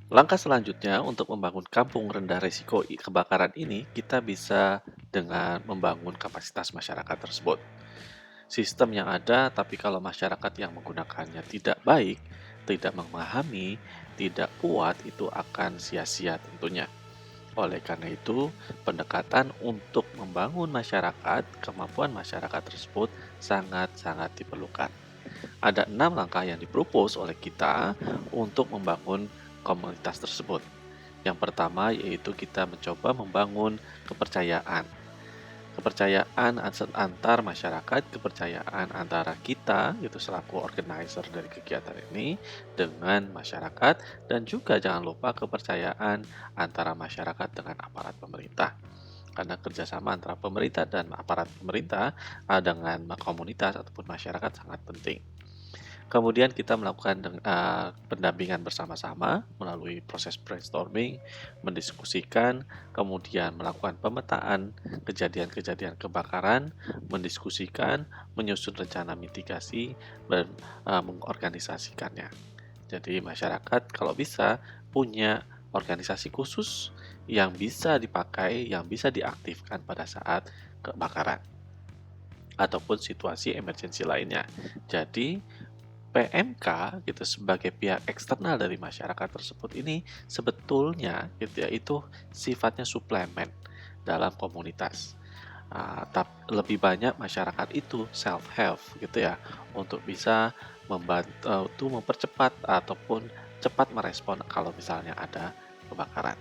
Langkah selanjutnya untuk membangun kampung rendah risiko kebakaran ini, kita bisa dengan membangun kapasitas masyarakat tersebut. Sistem yang ada, tapi kalau masyarakat yang menggunakannya tidak baik, tidak memahami, tidak kuat, itu akan sia-sia tentunya. Oleh karena itu, pendekatan untuk membangun masyarakat, kemampuan masyarakat tersebut sangat-sangat diperlukan. Ada 6 langkah yang dipropos oleh kita untuk membangun komunitas tersebut. Yang pertama yaitu kita mencoba membangun kepercayaan. Kepercayaan antar masyarakat, kepercayaan antara kita gitu selaku organizer dari kegiatan ini dengan masyarakat, dan juga jangan lupa kepercayaan antara masyarakat dengan aparat pemerintah. Karena kerjasama antara pemerintah dan aparat pemerintah dengan komunitas ataupun masyarakat sangat penting. Kemudian kita melakukan pendampingan bersama-sama melalui proses brainstorming, mendiskusikan, kemudian melakukan pemetaan kejadian-kejadian kebakaran, mendiskusikan, menyusun rencana mitigasi, dan mengorganisasikannya. Jadi masyarakat kalau bisa punya organisasi khusus yang bisa dipakai, yang bisa diaktifkan pada saat kebakaran ataupun situasi emergensi lainnya. Jadi PMK gitu sebagai pihak eksternal dari masyarakat tersebut ini sebetulnya gitu ya itu sifatnya suplemen dalam komunitas. Lebih banyak masyarakat itu self help gitu ya untuk bisa membantu mempercepat ataupun cepat merespon kalau misalnya ada kebakaran.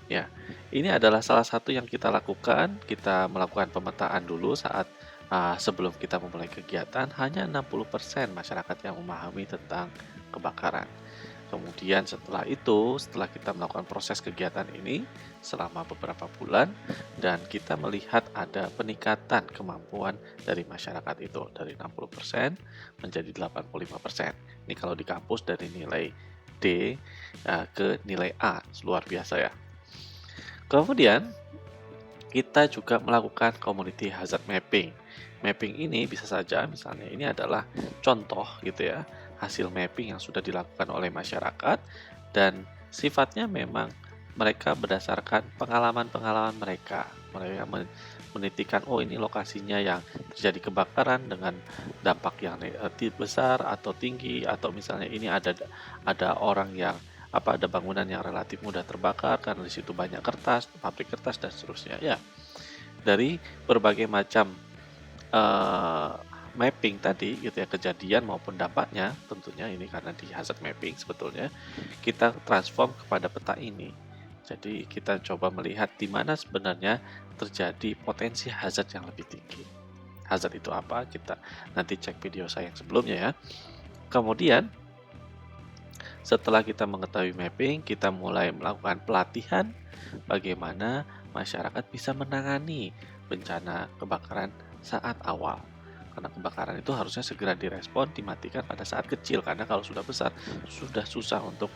Ya, ini adalah salah satu yang kita lakukan. Kita melakukan pemetaan dulu saat sebelum kita memulai kegiatan, hanya 60% masyarakat yang memahami tentang kebakaran. Kemudian setelah itu, setelah kita melakukan proses kegiatan ini selama beberapa bulan, dan kita melihat ada peningkatan kemampuan dari masyarakat itu dari 60% menjadi 85%. Ini kalau di kampus dari nilai D ke nilai A, luar biasa ya. Kemudian kita juga melakukan community hazard mapping. Mapping ini bisa saja misalnya ini adalah contoh gitu ya, hasil mapping yang sudah dilakukan oleh masyarakat dan sifatnya memang mereka berdasarkan pengalaman-pengalaman mereka. Mereka menitikan, oh ini lokasinya yang terjadi kebakaran dengan dampak yang besar atau tinggi, atau misalnya ini ada orang yang ada bangunan yang relatif mudah terbakar karena di situ banyak kertas, pabrik kertas dan seterusnya. Ya, dari berbagai macam eh, mapping tadi gitu ya, kejadian maupun dampaknya, tentunya ini karena di hazard mapping sebetulnya kita transform kepada peta ini. Jadi kita coba melihat di mana sebenarnya terjadi potensi hazard yang lebih tinggi. Hazard itu apa? Kita nanti cek video saya yang sebelumnya ya. Kemudian setelah kita mengetahui mapping, kita mulai melakukan pelatihan bagaimana masyarakat bisa menangani bencana kebakaran saat awal. Karena kebakaran itu harusnya segera direspon, dimatikan pada saat kecil, karena kalau sudah besar sudah susah untuk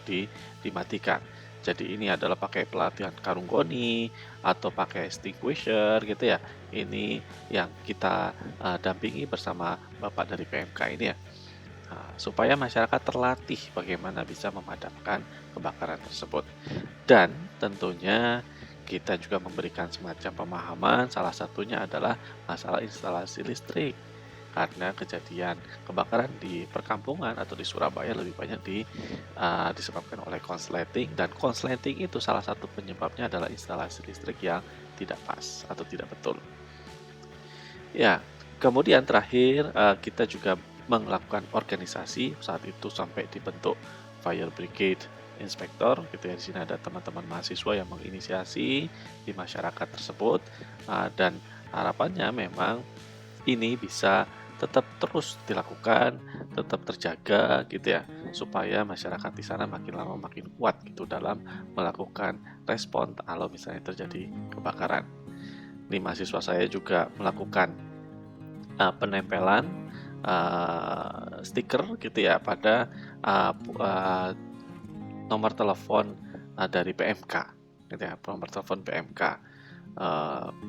dimatikan. Jadi ini adalah pakai pelatihan karung goni atau pakai extinguisher gitu ya. Ini yang kita dampingi bersama Bapak dari PMK ini ya. Supaya masyarakat terlatih bagaimana bisa memadamkan kebakaran tersebut. Dan tentunya kita juga memberikan semacam pemahaman, salah satunya adalah masalah instalasi listrik. Karena kejadian kebakaran di perkampungan atau di Surabaya lebih banyak disebabkan oleh konsleting, dan konsleting itu salah satu penyebabnya adalah instalasi listrik yang tidak pas atau tidak betul. Ya, kemudian terakhir kita juga melakukan organisasi, saat itu sampai dibentuk Fire Brigade Inspector gitu ya. Di sini ada teman-teman mahasiswa yang menginisiasi di masyarakat tersebut, dan harapannya memang ini bisa tetap terus dilakukan, tetap terjaga gitu ya, supaya masyarakat di sana makin lama makin kuat gitu dalam melakukan respon kalau misalnya terjadi kebakaran. Ini mahasiswa saya juga melakukan penempelan stiker gitu ya pada nomor telepon dari PMK gitu ya, nomor telepon PMK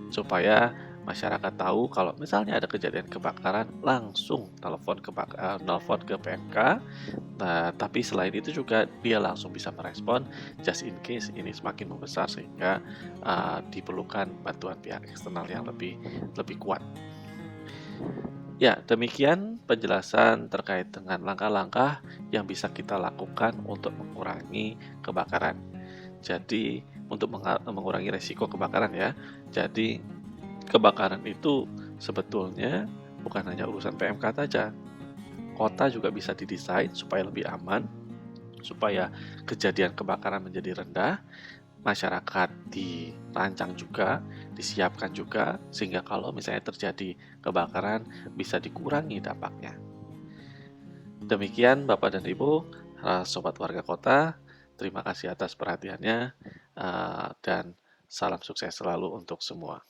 supaya Masyarakat tahu kalau misalnya ada kejadian kebakaran, langsung telepon ke PMK. Nah, tapi selain itu juga dia langsung bisa merespon just in case ini semakin membesar sehingga diperlukan bantuan pihak eksternal yang lebih lebih kuat. Ya, demikian penjelasan terkait dengan langkah-langkah yang bisa kita lakukan untuk mengurangi kebakaran. Jadi, untuk mengurangi resiko kebakaran ya. Jadi, kebakaran itu sebetulnya bukan hanya urusan PMK saja. Kota juga bisa didesain supaya lebih aman, supaya kejadian kebakaran menjadi rendah, masyarakat dirancang juga, disiapkan juga, sehingga kalau misalnya terjadi kebakaran bisa dikurangi dampaknya. Demikian Bapak dan Ibu, Sobat Warga Kota, terima kasih atas perhatiannya, dan salam sukses selalu untuk semua.